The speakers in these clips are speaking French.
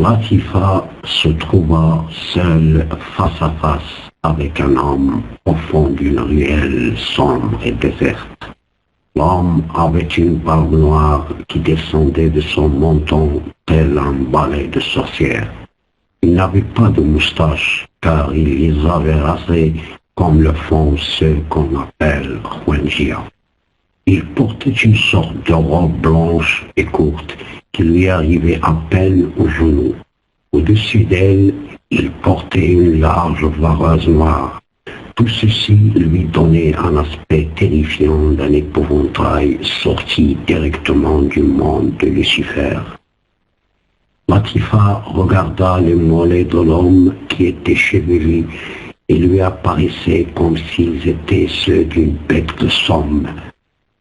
Latifa se trouva seule face à face avec un homme au fond d'une ruelle sombre et déserte. L'homme avait une barbe noire qui descendait de son menton tel un balai de sorcière. Il n'avait pas de moustache, car il les avait rasés comme le font ceux qu'on appelle Khwanjia. Il portait une sorte de robe blanche et courte qui lui arrivait à peine aux genoux. Au-dessus d'elle, il portait une large vareuse noire. Tout ceci lui donnait un aspect terrifiant d'un épouvantail sorti directement du monde de Lucifer. Latifa regarda les mollets de l'homme qui était chevelu et lui apparaissait comme s'ils étaient ceux d'une bête de somme.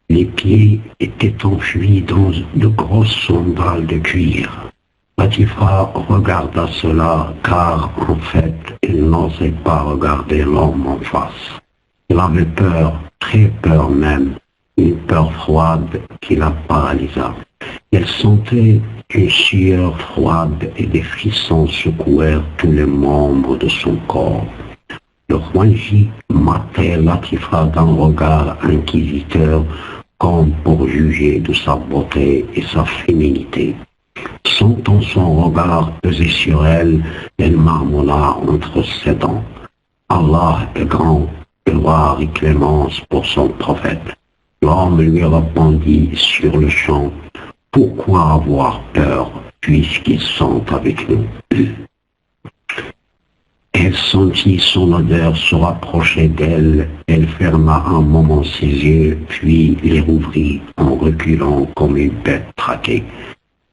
Les pieds étaient enfuis dans de grosses sandales de cuir. Latifa regarda cela car, en fait, il n'osait pas regarder l'homme en face. Il avait peur, très peur même, une peur froide qui la paralysa. Elle sentait une sueur froide et des frissons secouèrent tous les membres de son corps. Le Khwanji matait Latifa d'un regard inquisiteur comme pour juger de sa beauté et sa féminité. Sentant son regard peser sur elle, elle marmonna entre ses dents. Allah est grand, gloire et clémence pour son prophète. L'homme lui répondit sur le champ, pourquoi avoir peur puisqu'ils sont avec nous? Elle sentit son odeur se rapprocher d'elle, elle ferma un moment ses yeux, puis les rouvrit en reculant comme une bête traquée.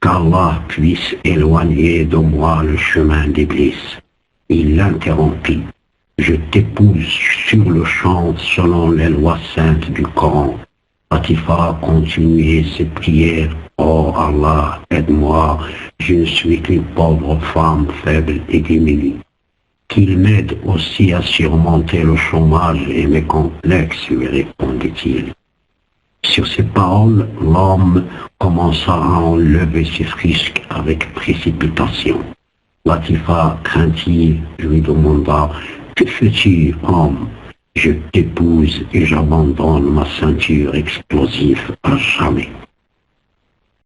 Qu'Allah puisse éloigner de moi le chemin d'Iblis. Il l'interrompit. Je t'épouse sur le champ selon les lois saintes du Coran. Latifa continuait ses prières. Oh Allah, aide-moi, je ne suis qu'une pauvre femme faible et démunie. Qu'il m'aide aussi à surmonter le chômage et mes complexes, lui répondit-il. Sur ces paroles, l'homme commença à enlever ses frisques avec précipitation. Latifa, craintive, lui demanda « Que fais-tu, homme? Je t'épouse et j'abandonne ma ceinture explosive à jamais. »